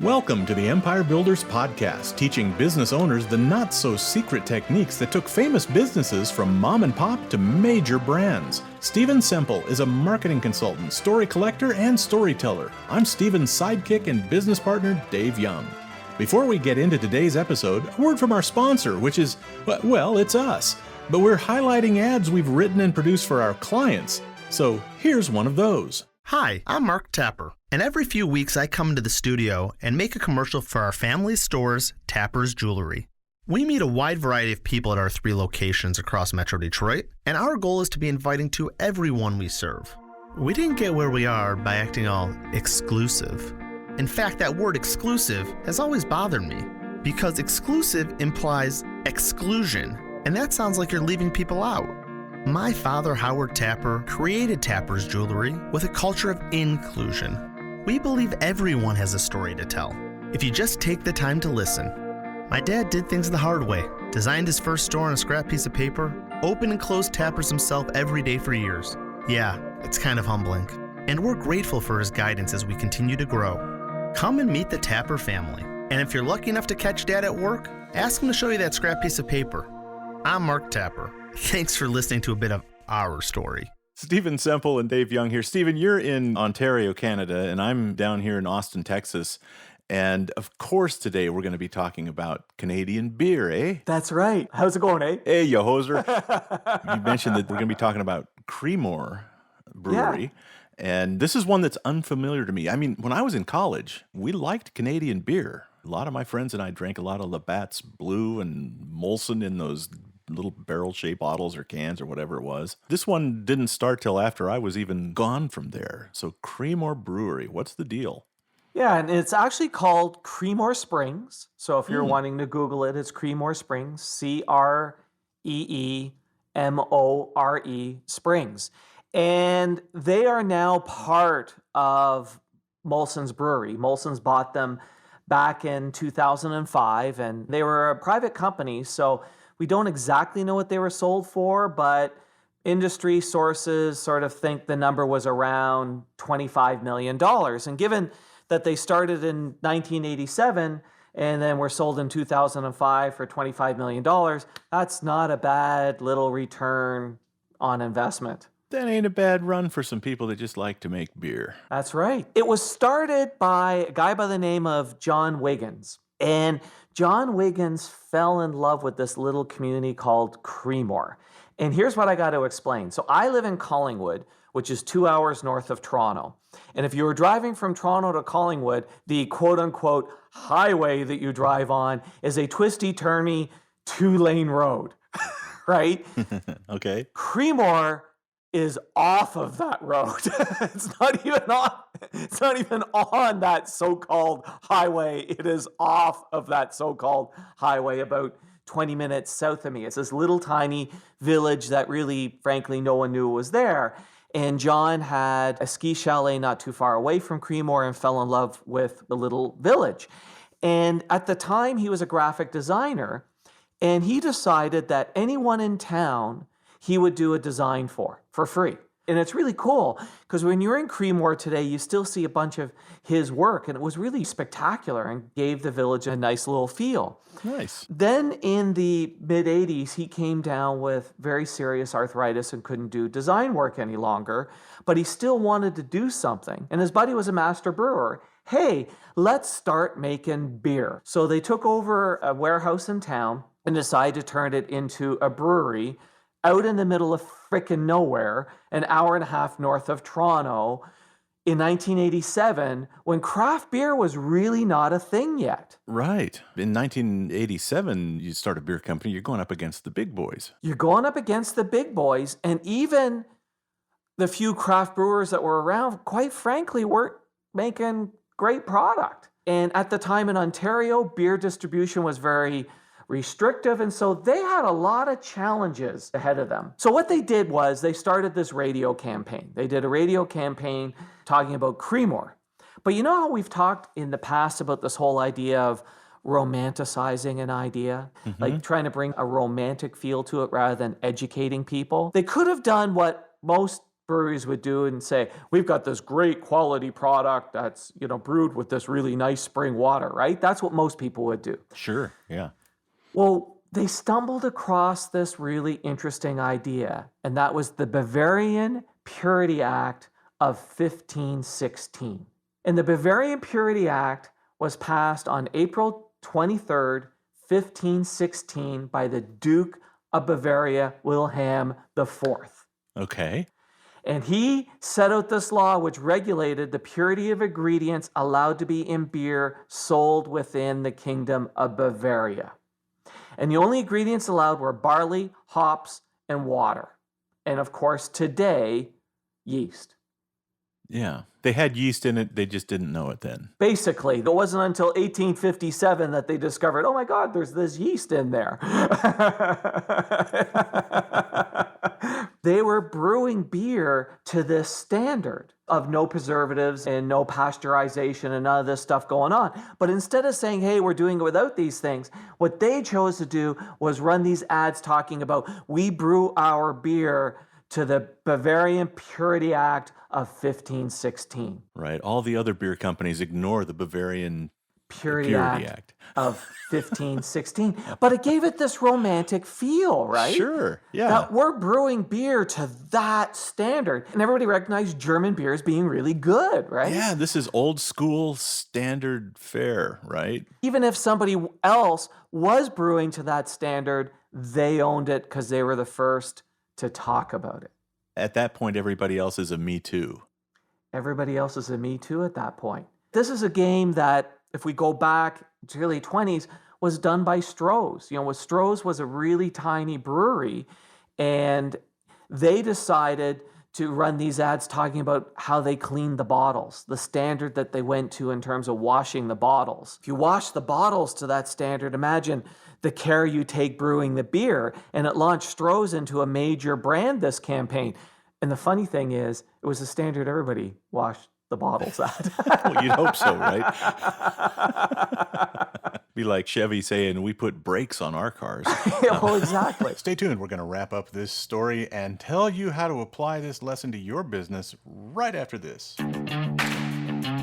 Welcome to the Empire Builders Podcast, teaching business owners the not-so-secret techniques that took famous businesses from mom and pop to major brands. Stephen Semple is a marketing consultant, story collector, and storyteller. I'm Stephen's sidekick and business partner, Dave Young. Before we get into today's episode, a word from our sponsor, which is, well, it's us. But we're highlighting ads we've written and produced for our clients. So here's one of those. Hi, I'm Mark Tapper, and every few weeks I come into the studio and make a commercial for our family store's Tapper's Jewelry. We meet a wide variety of people at our 3 locations across Metro Detroit, and our goal is to be inviting to everyone we serve. We didn't get where we are by acting all exclusive. In fact, that word exclusive has always bothered me, because exclusive implies exclusion, and that sounds like you're leaving people out. My father, Howard Tapper, created Tapper's Jewelry with a culture of inclusion. We believe everyone has a story to tell, if you just take the time to listen. My dad did things the hard way, designed his first store on a scrap piece of paper, opened and closed Tapper's himself every day for years. Yeah, it's kind of humbling. And we're grateful for his guidance as we continue to grow. Come and meet the Tapper family. And if you're lucky enough to catch Dad at work, ask him to show you that scrap piece of paper. I'm Mark Tapper. Thanks for listening to a bit of our story. Stephen Semple and Dave Young here. Stephen, you're in Ontario, Canada, and I'm down here in Austin, Texas. And of course, today we're going to be talking about Canadian beer, eh? That's right. How's it going, eh? Hey, you hoser. You mentioned that we're going to be talking about Creemore Brewery. Yeah. And this is one that's unfamiliar to me. I mean, when I was in college, we liked Canadian beer. A lot of my friends and I drank a lot of Labatts Blue and Molson in those little barrel-shaped bottles or cans or whatever it was. This one didn't start till after I was even gone from there. So Creemore Brewery, what's the deal? Yeah, and it's actually called Creemore Springs. So if you're wanting to Google it, it's Creemore Springs, Creemore Springs. And they are now part of Molson's Brewery. Molson's bought them back in 2005, and they were a private company, so we don't exactly know what they were sold for, but industry sources sort of think the number was around $25 million. And given that they started in 1987 and then were sold in 2005 for $25 million, that's not a bad little return on investment. That ain't a bad run for some people that just like to make beer. That's right. It was started by a guy by the name of John Wiggins. And John Wiggins fell in love with this little community called Creemore. And here's what I got to explain. So I live in Collingwood, which is 2 hours north of Toronto. And if you were driving from Toronto to Collingwood, the quote-unquote highway that you drive on is a twisty-turny 2-lane road, right? Okay. Creemore is off of that road. It's not even on that so-called highway. It is off of that so-called highway about 20 minutes south of me. It's this little tiny village that really, frankly, no one knew was there. And John had a ski chalet not too far away from Creemore and fell in love with the little village. And at the time, he was a graphic designer, and he decided that anyone in town he would do a design for free. And it's really cool because when you're in Creemore today, you still see a bunch of his work, and it was really spectacular and gave the village a nice little feel. Nice. Then in the mid-'80s, he came down with very serious arthritis and couldn't do design work any longer, but he still wanted to do something. And his buddy was a master brewer. Hey, let's start making beer. So they took over a warehouse in town and decided to turn it into a brewery out in the middle of frickin' nowhere, an hour and a half north of Toronto, in 1987, when craft beer was really not a thing yet. Right. In 1987, you start a beer company, you're going up against the big boys. You're going up against the big boys, and even the few craft brewers that were around, quite frankly, weren't making great product. And at the time in Ontario, beer distribution was very restrictive, and so they had a lot of challenges ahead of them. So what they did was they started this radio campaign. They did a radio campaign talking about Creemore. But you know how we've talked in the past about this whole idea of romanticizing an idea, like trying to bring a romantic feel to it rather than educating people? They could have done what most breweries would do and say, we've got this great quality product that's, brewed with this really nice spring water, right? That's what most people would do. Sure, yeah. Well, they stumbled across this really interesting idea, and that was the Bavarian Purity Act of 1516. And the Bavarian Purity Act was passed on April 23rd, 1516 by the Duke of Bavaria, Wilhelm IV. Okay. And he set out this law which regulated the purity of ingredients allowed to be in beer sold within the Kingdom of Bavaria. And the only ingredients allowed were barley, hops, and water. And of course, today, yeast. Yeah. They had yeast in it. They just didn't know it then. Basically, it wasn't until 1857 that they discovered, oh my God, there's this yeast in there. They were brewing beer to this standard of no preservatives and no pasteurization and none of this stuff going on. But instead of saying, hey, we're doing it without these things, what they chose to do was run these ads talking about, we brew our beer to the Bavarian Purity Act of 1516. Right. All the other beer companies ignore the Bavarian Purity Act of 1516. But it gave it this romantic feel, right? Sure, yeah. That we're brewing beer to that standard. And everybody recognized German beer as being really good, right? Yeah, this is old school standard fare, right? Even if somebody else was brewing to that standard, they owned it because they were the first to talk about it. At that point, everybody else is a Me Too. Everybody else is a Me Too at that point. This is a game that, if we go back to the early 20s, was done by Stroh's. Stroh's was a really tiny brewery, and they decided to run these ads talking about how they cleaned the bottles, the standard that they went to in terms of washing the bottles. If you wash the bottles to that standard, imagine the care you take brewing the beer, and it launched Stroh's into a major brand, this campaign. And the funny thing is, it was a standard everybody washed the bottles at. Well, you'd hope so, right? Be like Chevy saying, we put brakes on our cars. Yeah, well, exactly. Stay tuned. We're going to wrap up this story and tell you how to apply this lesson to your business right after this.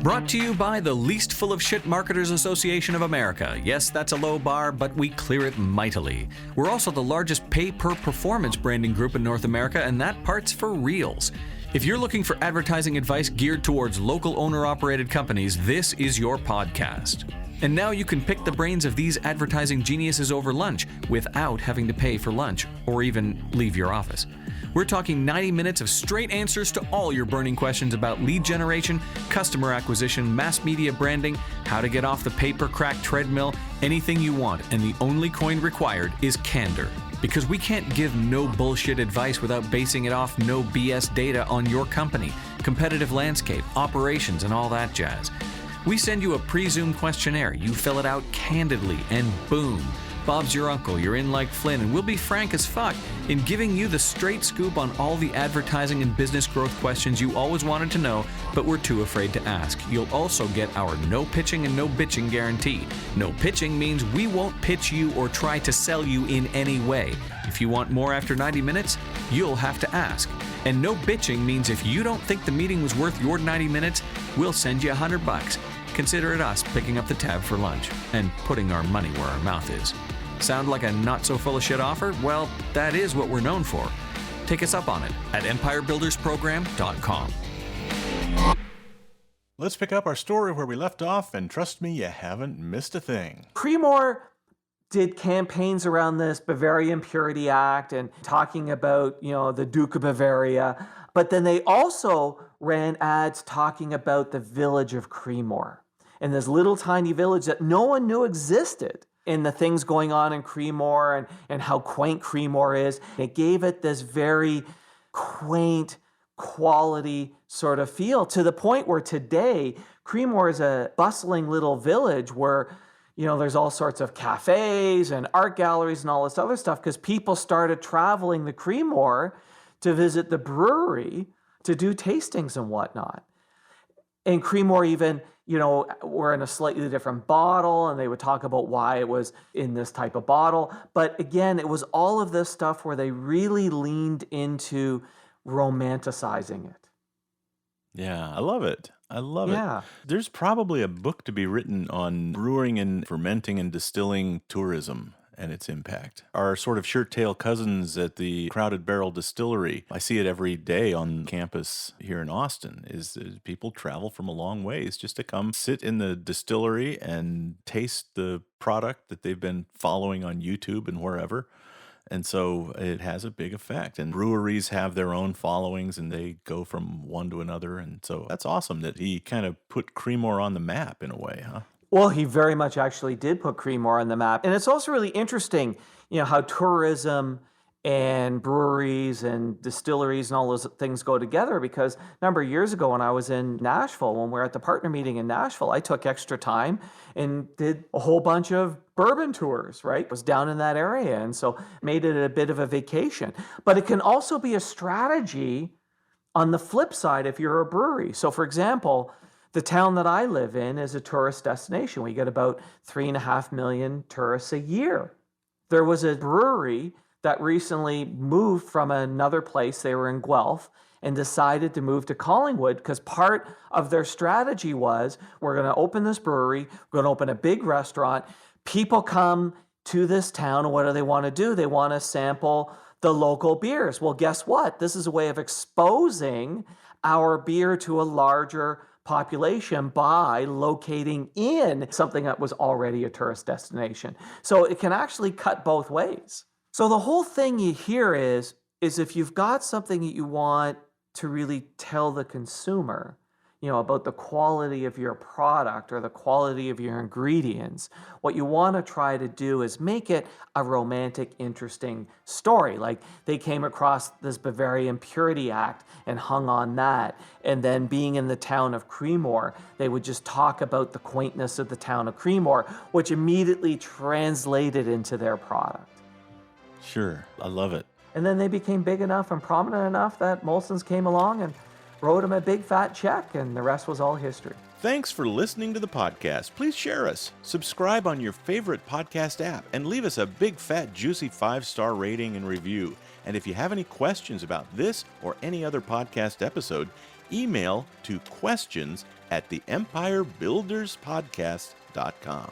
Brought to you by the Least Full of Shit Marketers Association of America. Yes, that's a low bar, but we clear it mightily. We're also the largest pay-per-performance branding group in North America, and that part's for reals. If you're looking for advertising advice geared towards local owner-operated companies, this is your podcast. And now you can pick the brains of these advertising geniuses over lunch without having to pay for lunch or even leave your office. We're talking 90 minutes of straight answers to all your burning questions about lead generation, customer acquisition, mass media branding, how to get off the paper-crack treadmill, anything you want, and the only coin required is candor. Because we can't give no bullshit advice without basing it off no BS data on your company, competitive landscape, operations, and all that jazz. We send you a pre-Zoom questionnaire, you fill it out candidly, and boom, Bob's your uncle, you're in like Flynn, and we'll be frank as fuck in giving you the straight scoop on all the advertising and business growth questions you always wanted to know, but were too afraid to ask. You'll also get our no pitching and no bitching guarantee. No pitching means we won't pitch you or try to sell you in any way. If you want more after 90 minutes, you'll have to ask. And no bitching means if you don't think the meeting was worth your 90 minutes, we'll send you $100. Consider it us picking up the tab for lunch and putting our money where our mouth is. Sound like a not-so-full-of-shit offer? Well, that is what we're known for. Take us up on it at empirebuildersprogram.com. Let's pick up our story where we left off, and trust me, you haven't missed a thing. Creemore did campaigns around this Bavarian Purity Act and talking about, the Duke of Bavaria. But then they also ran ads talking about the village of Creemore and this little tiny village that no one knew existed. And the things going on in Creemore and how quaint Creemore is. It gave it this very quaint, quality sort of feel, to the point where today Creemore is a bustling little village where, there's all sorts of cafes and art galleries and all this other stuff because people started traveling the Creemore to visit the brewery to do tastings and whatnot. And Creemore even, were in a slightly different bottle, and they would talk about why it was in this type of bottle. But again, it was all of this stuff where they really leaned into romanticizing it. Yeah, I love it. I love Yeah. it. There's probably a book to be written on brewing and fermenting and distilling tourism and its impact. Our sort of shirt-tail cousins at the Crowded Barrel Distillery, I see it every day on campus here in Austin, is people travel from a long ways just to come sit in the distillery and taste the product that they've been following on YouTube and wherever. And so it has a big effect. And breweries have their own followings and they go from one to another. And so that's awesome that he kind of put Creemore on the map in a way, huh? Well, he very much actually did put Creemore on the map. And it's also really interesting, how tourism and breweries and distilleries and all those things go together, because a number of years ago when I was in Nashville, when we were at the partner meeting in Nashville, I took extra time and did a whole bunch of bourbon tours, right? Was down in that area. And so made it a bit of a vacation. But it can also be a strategy on the flip side if you're a brewery. So for example, the town that I live in is a tourist destination. We get about 3.5 million tourists a year. There was a brewery that recently moved from another place. They were in Guelph and decided to move to Collingwood because part of their strategy was, we're going to open this brewery, we're going to open a big restaurant. People come to this town, and what do they want to do? They want to sample the local beers. Well, guess what? This is a way of exposing our beer to a larger population by locating in something that was already a tourist destination. So it can actually cut both ways. So the whole thing you hear is if you've got something that you want to really tell the consumer, about the quality of your product or the quality of your ingredients, what you want to try to do is make it a romantic, interesting story. Like they came across this Bavarian Purity Act and hung on that. And then being in the town of Creemore, they would just talk about the quaintness of the town of Creemore, which immediately translated into their product. Sure. I love it. And then they became big enough and prominent enough that Molson's came along and wrote him a big fat check, and the rest was all history. Thanks for listening to the podcast. Please share us, subscribe on your favorite podcast app, and leave us a big fat juicy 5-star rating and review. And if you have any questions about this or any other podcast episode, email to questions@theempirebuilderspodcast.com.